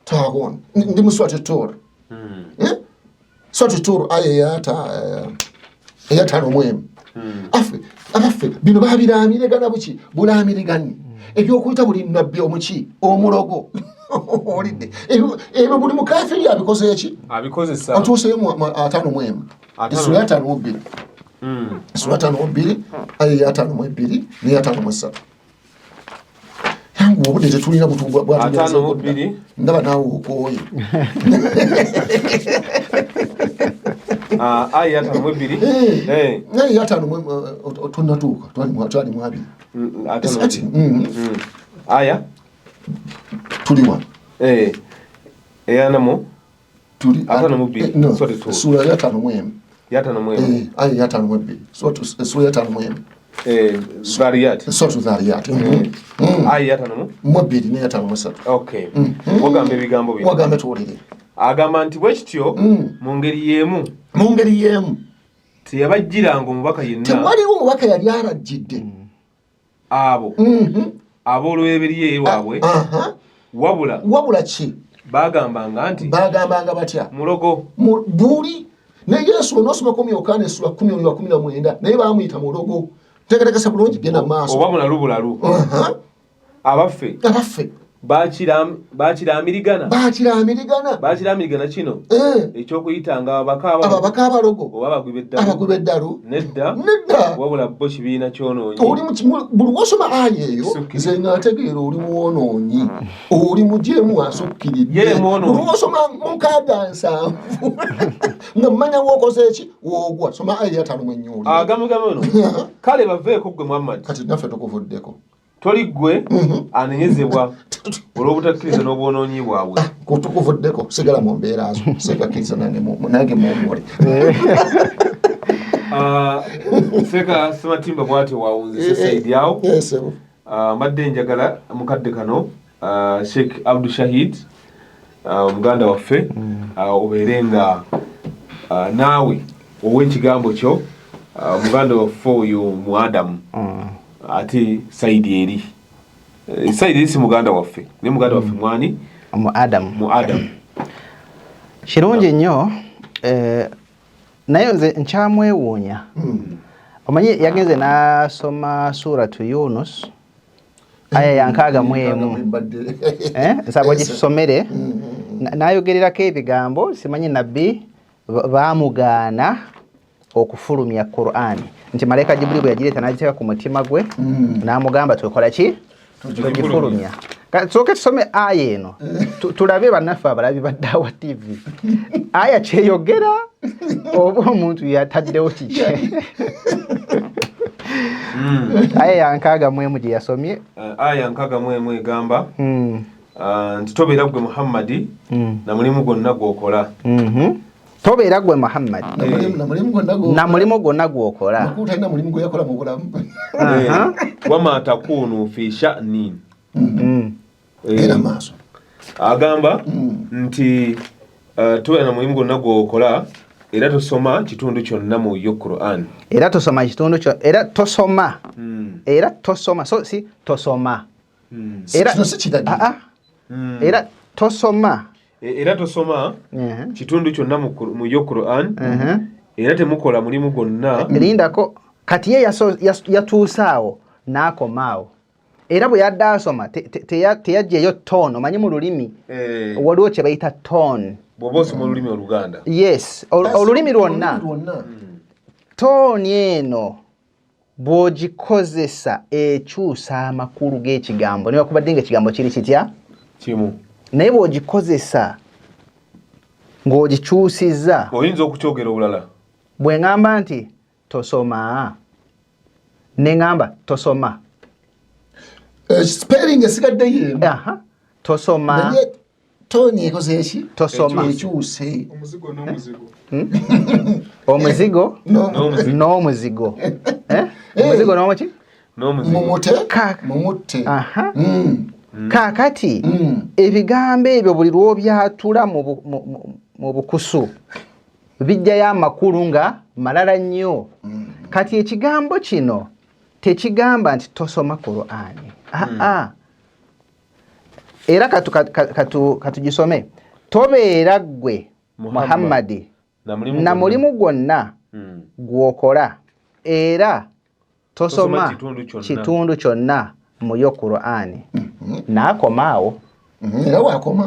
taghun ndi muswati tur swati tur aya ya tano mwemu afe bino babiramire gana buki bulamire gani ebyokuyita buli nabbi omuki omulogo olidde ebyo buli mukafiri abikoze eki abikozesa atuuse mu 5 mwemu isura 5:2 sura 5:2 aya 5:2 ne 5:3 jangu obudde tetulina butumbwa bwa 5 ndaba nawe okooye aya 5 naye yatano tonatuuka twali mu abiri aya tuli wano eyanamu tuli sura ya 5 aya ya 5 sura ya 5 Zariyat aya 5 ne ya 5 okay wagambe bigambo bino wagambe tuwulire agamba nti bwe kityo mu ngeri y'emu teyabajjiranga omubaka yenna tewaliwo omubaka yali arajjidde abo ab'olubereberye lwabwe wabula ki bagambanga batya mulogo buli ne Yesu onosomako mu Yokaana essula 10:19 naye baamuyita mulogo tegerekesa bulungi genda maaso oba bulalu abaffe bakiramirigana kino ekyokuyitanga ababaka abalogo oba abagwi b'eddalu nedda wabula bo kibiina kyonoonyi buli wosoma aya eyo nze ng'ategeera oli mwonoonyi oli mujeemu asukkiridde buli wosoma mu 6-7 nga mmanya wookoze eki woogwa soma aya ya 5 ennyuli agamugamu ono kale baveeko gwe Muhammad kati naffe tukuvuddeko toli gwe anenyezebwa olw'obutakkiriza n'obwonoonyi bwabwe kutukuvuddeko sigala mu mbeera zo segakkiriza nange muwumule Seka Sematimba bwati wawunze Saidi yao mbadde njagala mukadde kano Sheikh Abdul Shahid muganda waffe obeerenga naawe wowe ekigambo kyo muganda waffe oyo mu Adamu ati Saidi eri Saidi si muganda waffe ne muganda waffe mwani mu Adamu kirungi nnyo naye nze nkyamwewuunya omanyi yagenze n'asoma suratu Yunus aya ya 6 nsaba gisomere n'ayogererako ebigambo simanyi nabbi baamugaana okufulumya Qur'ani nti malaika Jibril bwe yagireeta n'agiteeka ku mutima gwe n'amugamba twekola ki tugifulumya soke tusome aya eno tulabe bannaffe abalabi ba Dawa TV aya kyeyogera oba omuntu yataddewo kiki aya ya 6 gye yasomye aya 6 egamba nti tobeera gwe Muhammadi na mulimu gwonna gw'okola tobeera gwe Muhammad na mulimu gwonna gw'okola wama takunu fi sha'nin agamba nti tobeera na mulimu gwonna gw'okola era tosoma kitundu kyonna mu yo Qur'an era tosoma kitundu kyo era tosoma so si tosoma era era tosoma kitundu kyonna mu yo Qur'an era temukola mulimu gwonna lindako kati ye yatuusaawo n'akomaawo era bwe yadde asoma teyajjeeyo tone omanyi mu lulimi waliwo kye bayita tone bw'oba osoma olulimi Oluganda yes olulimi lwonna tone eno bw'ogikozesa ekyusa amakulu g'ekigambo naye wakubadde ng'ekigambo kiri kitya kimu naye bw'ogikozesa ng'ogikyusizza oyinza okukyogera obulala bwe ŋŋamba nti tosoma ne ŋŋamba tosoma spelling esigadde yemu tosoma toni ekoze eki tosoma ekyuse omuzigo n'omuzigo omuzigo n'omuki mumutte kaakati ebigambo ebyo buli lw'obyatula mu bukusu bijjayo amakulu nga malala nnyo kati ekigambo kino tekigamba nti tosoma Qur'ani era katugisome tobeera gwe Muhammadi na mulimu gwonna gw'okola era tosoma kitundu kyonna mu yo Qur'ani n'akomaawo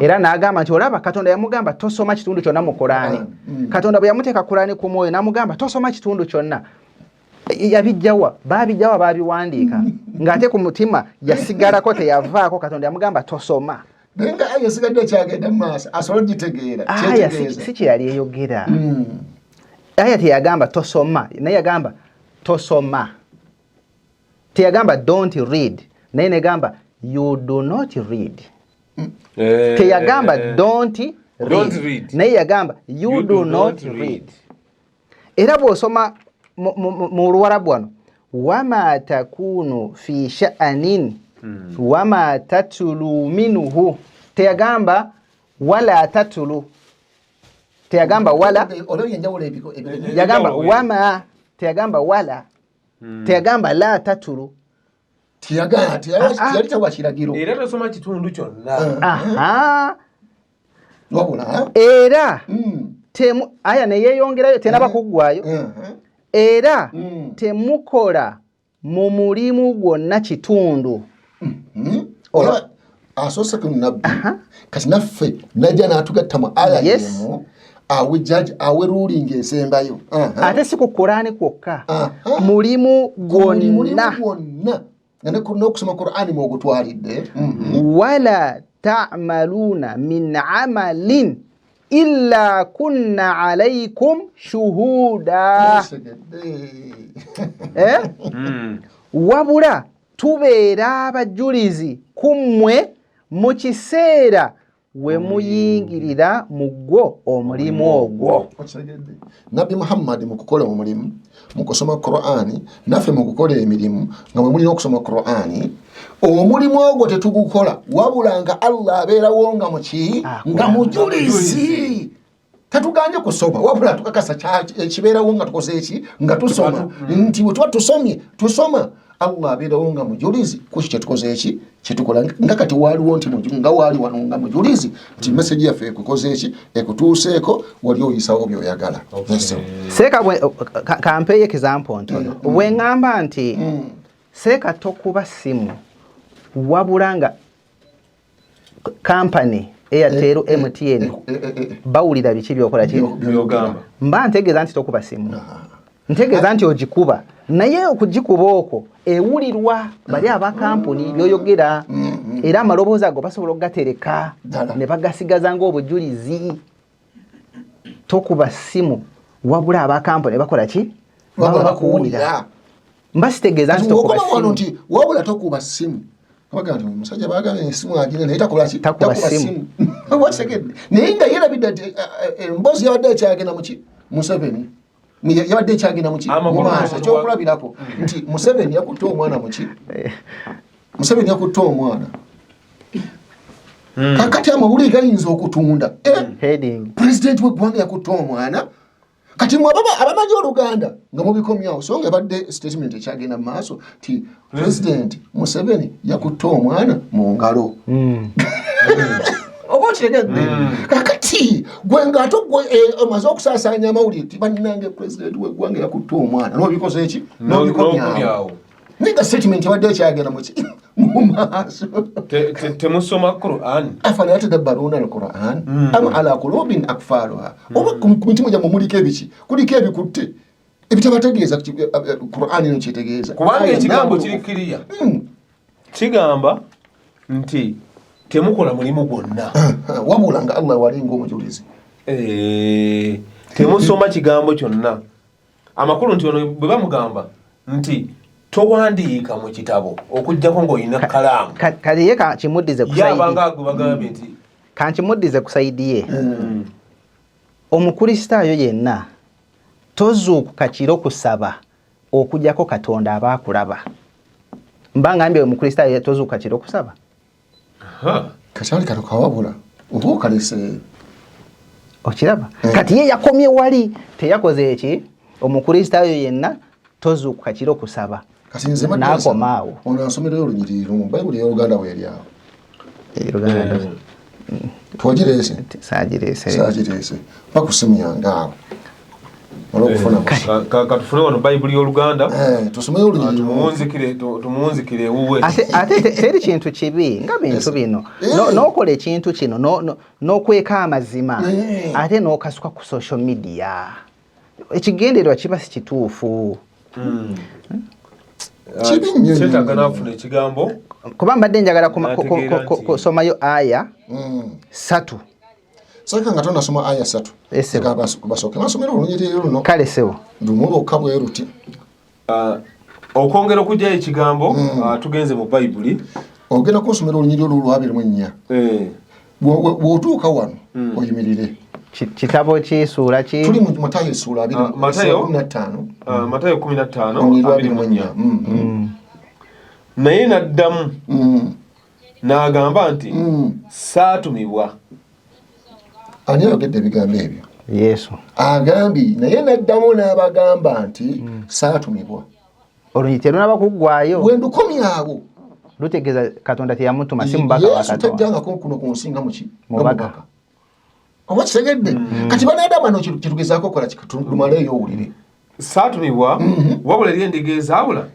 era n'agamba nti olaba Katonda yamugamba tosoma kitundu kyonna mu Qur'ani Katonda bwe yamuteeka Qur'ani ku mwoyo n'amugamba tosoma kitundu kyonna yabijjawa babiwandiika ng'ate ku mutima yasigalako teyavaako Katonda yamugamba tosoma nenga aya sigadde kyagenda mu maaso asobola ogitegeera aya si kyeyali eyogera aya teyagamba tosoma naye yagamba tosoma teyagamba don't read naye negamba you do not read teyagamba don't read naye yagamba you do not read era bw'osoma mu Luwarabu wano wama takunu fi sha'anin wama tatulu minhu teyagamba wala tatulu teyagamba wala yagamba wama teyagamba wala teyagamba la tatulu tiyali tawakiragiro era tosoma kitundu kyonna wabula era aya neyeyongerayo tenaba kuggwayo era temukola mu mulimu gwonna kitundu asoose ku nabbi kati naffe najja n'atugatta mu aya yemu awe ruling esembayo ate si ku Qur'ani kwokka mulimu gwonna n'okusoma Qur'ani mwogutwalidde wala ta'maluna min amalin illa kunna alaykum shuhuda wabula tubeera abajulizi kummwe mu kiseera we muyingirira mu gwo omulimu ogwo Nabbi Muhammad mu kukola omulimu mu kusoma Qur'ani naffe mu kukola emirimu nga mwe mulina okusoma Qur'ani omulimu ogwo tetugukola wabula nga Allah abeerawo nga muki nga mujulizi tatuganye kusoma wabula tukakasa ekibeerawo nga tukoze eki nga tusoma nti bwe tuba tusoma Allah abeerawo nga mujulizi kuki kyetukoze eki kyetukola nga kati waaliwo nti nga waali wano nga mujulizi nti meseji yaffe ekukoze eki ekutuuseeko wali oyisawo byoyagala seeka kampeeyo example ntono bwe ŋŋamba nti seeka tokuba simu wabula nga kampani Airtel MTN bawulira biki byokola ki mba ntegeeza nti tokuba simu ntegeeza nti ogikuba naye okugikuba okwo ewulirwa bali aba kampuni byoyogera era amaloboozi ago basobola okugatereka ne bagasigaza ng'obujulizi tokuba simu wabula aba kampuni bakola ki baba bakuwulira mba sitegeeza nti tokuba simu wabula tokuba simu abaganda omusajja baagala esimu agire naye takola simu wategedde naye nga yerabidde ati emboozi yabadde ekyagenda muki Museveni yabadde ekyagenda muki mumaaso ekyokulabirako nti Museveni yakutte omwana muki Museveni yakutte omwana kakati amawulire gayinza okutunda pulezidenti w'eggwanga yakutte omwana kati mwe abamanyi Oluganda nga mubikomyawo so nga badde statement ekyagenda mu maaso ti President Museveni yakutte omwana mu ngalo oba okitegedde kakati gwe ng'ate omaze okusaasaanya amawulire ti bannange President w'eggwanga yakutte omwana n'obikoze eki n'obikomyawo niga statement yabadde ekyagenda mu maaso temusoma Qur'an afala yatadabbaruna al-Qur'an am ala qulubin akfaluha oba ku mitima gyammwe muliko ebiki kuliko ebikutte ebitabategeeza Qur'an ino kyetegeeza kubanga ekigambo kiri kiriya kigamba nti temukola mulimu gwonna wabula nga Allah walinga omujulizi temusoma kigambo kyonna amakulu nti ono bwe bamugamba nti towandiika mu kitabo okujjako ng'olina kalaamu kale ye kankimuddize bagambye nti kankimuddize ku sayidi ye omukristaayo yenna tozuukuka kiro kusaba okujjako Katonda abaakulaba mba ngambye omukristaayo tozuukuka kiro kusaba kakyali kano kawabula oba okalese okiraba kati ye yakomye wali teyakoze eki omukristaayo yenna tozuukuka kiro kusaba n'akomaawo ono asomereyo olunyiriri mu Bayibuli y'Oluganda bw'eri awo twagireese saagirese bakusimu yange awo olw'okufuna katufune wano Bayibuli y'Oluganda tusomeyo olunyiriri tumuwunzikire ewuwe ate teri kintu kibi nga bintu bino n'okola ekintu kino n'okweka amazima ate n'okasuka ku social media ekigendererwa kiba si kituufu Kibi nnyo nnyo. Kyetaaga afuna ekigambo kuba mbadde njagala kusomayo aya 3 Saka nga tonasoma aya 3 Ese. Basooke basomera olunyiriri luno kale sebo lumu lwokka bwe ruti. okwongera okugyayo ekigambo tugenze mu bayibuli Ogenda kunsomera olunyiriri olwo 24 bw'otuuka wano oyimirire. kitabo ki suula ki Tuli mu Matayo essuula 15 Matayo 15:24 naye n'addamu n'agamba nti saatumibwa. Ani ayogedde ebigambo ebyo? Yesu. Agambye naye n'addamu n'abagamba nti saatumibwa. Olunyi terunaba kuggwayo. Bwe ndukomyawo lutegeeza Katonda teyamutuma si mubaka wa Yesu Katonda. tajjangako kuno ku nsi nga Mubaka. Oba kitegedde kati banadamu ano kitugezaako kola lumaleeyo owulire. Saatumibwa wabula eri endiga ezaabula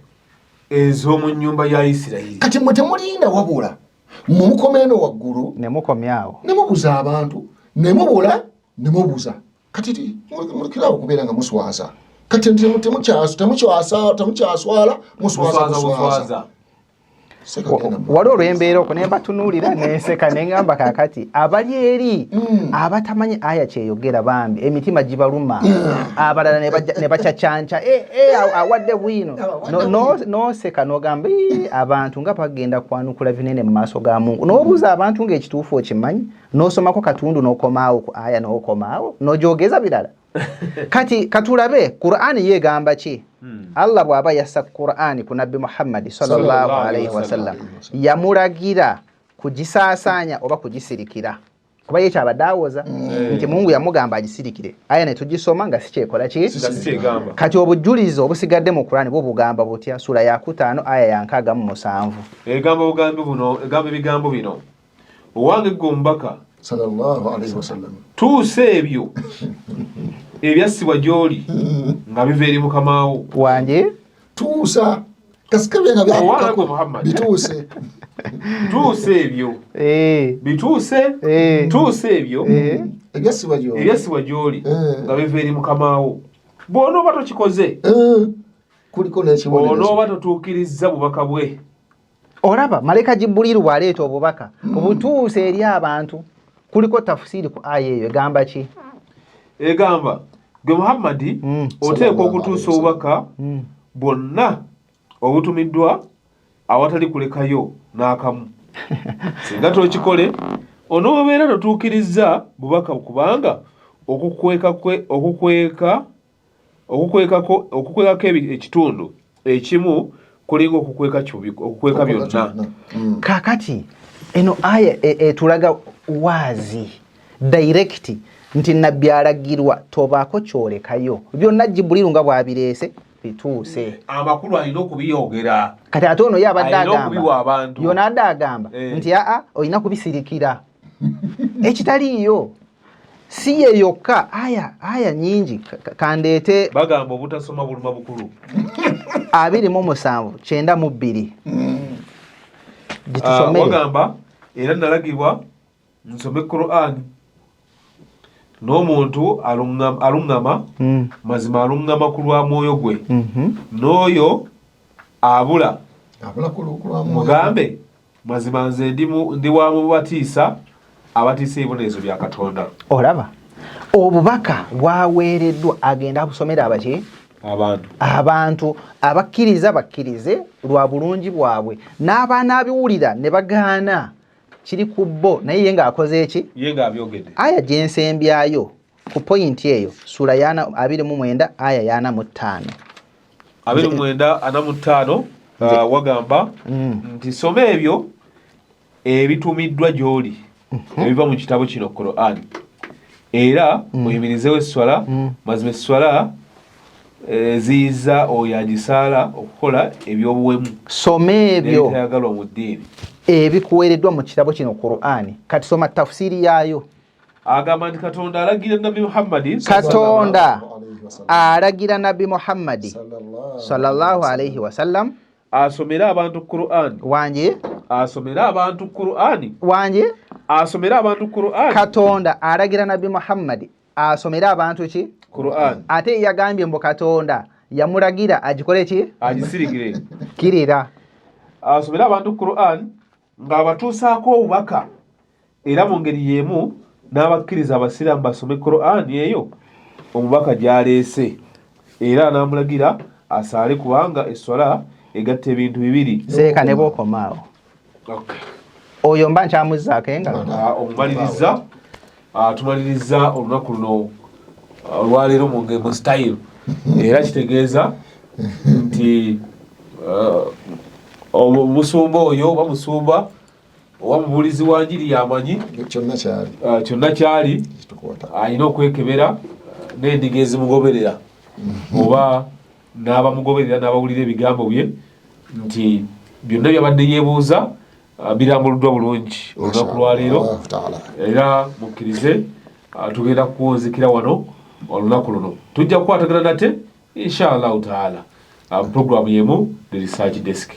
ez'omu nnyumba ya Isirayiri. Kati mwe temulinda wabula mumukoma eno waggulu ne mukomyawo ne mubuza abantu ne mubula ne mubuza kati mulikirawo okubeera nga muswaza kati temukyaswala muswaza. wali olw'embeera okwo ne mbatunuulira nenseka ne ngamba kaakati abali eri abatamanyi aya kyeyogera bambi emitima gibaluma abalala ne bacacyanca awadde bwino noseka n'ogamba abantu nga bagenda kwanukula binene mu maaso ga Mungu n'obuuza abantu ng'ekituufu okimanyi n'osomako katundu n'okomaawo ku aya n'okomaawo n'ogyogeza birala. Kati katulabe Qur'ani yegamba ki? Allah bw'aba yassa Qur'ani ku Nabbi Muhammad sallallahu alayhi wasallam yamulagira kugisaasanya oba kugisirikira kuba ye kyabadde awooza nti Mungu yamugamba agisirikire. Aya ne tugisoma nga si kyekola ki? Kati obujulizi obusigadde mu Qur'ani bwo bugamba butya? Sura ya 5 aya ya 67 egamba ebigambo bino owange gombaka sallallahu alayhi wasallam tuuse ebyo ebyassibwa gy'oli nga biva eri mukamaawo wange tuusa kasikabyenga owange Muhammad bituuse tuuse ebyo tuuse ebyo ebyassibwa gy'oli nga biva eri mukamaawo bw'onooba tokikoze kuliko n'ekibonerezo onooba totuukirizza bubaka bwe. Olaba malaika Jibuliru bw'aleeta obubaka obutuuse eri abantu kuliko tafsiri ku aya eyo egamba ki? Egamba gwe Muhammad oteekwa okutuusa obubaka bwonna obutumiddwa awatali kulekayo n'akamu. Singa tokikole onoobeera totuukirizza bubaka kubanga okukwekako ekitundu ekimu kulinga okukweka byonna. Kakati eno aya etulaga wazi direct nti nabbi alagirwa tobaako kyolekayo byonna Jibuliru nga bwabireese bituuse. Amakulu alina okubiyogera. Kati ate ono ye abadde agamba yona adde agamba nti olina kubisirikira ekitaliiyo. Si ye yokka aya nyingi kandeete bagamba obutasoma buluma bukulu 27:92 gitusomere. Wagamba era nalagibwa nsome Qur'an n'omuntu alungama mazima alungama ku lwa mwoyo gwe n'oyo abula mugambe mazima nze ndi wa mubatiisa abatiisa ebibonerezo bya Katonda. Olaba obubaka bwaweereddwa agenda busomera abaki? Abantu abakkiriza bakkirize lwa bulungi bwabwe n'abaana abiwulira ne bagaana kiri ku bo naye ye ng'akoze eki? Ye ng'abyogedde. Aya gyensembyayo ku pointi eyo sura ya 29 aya ya 45 29:45 wagamba nti soma ebyo ebitumiddwa gy'oli ebiva mu kitabo kino Qur'an era muyimirizewo esswala mazima esswala ziiza oyo agisaala okukola ebyobuwemu. Soma ebyo ebitayagalwa mu ddiini ebikuweereddwa mu kitabo kino Qur'an. Kati soma tafsiri yaayo. Agamba nti Katonda alagira Nabbi Muhammad sallallahu alayhi wasallam asomera abantu Qur'an wange asomera abantu Qur'an wange asomera abantu Qur'an. Katonda alagira Nabbi Muhammad asomera abantu ki? Qur'an. Ate yagambye mbu Katonda yamulagira agikole ki agisirikire kirira asomera abantu Quran ng'abatuusaako obubaka era mu ngeri y'emu n'abakkiriza abasiraamu basome Quran eyo omubaka gy'aleese era n'amulagira asaale kubanga esswala egatta ebintu bibiri seeka ne bw'okomaawo oyo mba nkyamuzzaako engalo omumaliriza tumaliriza olunaku luno olwaleero mu style era kitegeeza nti omusumba oyo oba musumba oba mubuulizi wa njiri yamanyi kyonna kyali alina okwekebera n'endiga ezimugoberera oba n'abamugoberera n'abawulira ebigambo bye nti byonna byabadde yeebuuza birambuluddwa bulungi olunaku lwaleero era mukkirize tugenda kuwunzikira wano olunaku luno tujja kukwatagana nate inshallah taala programu yemu the research desk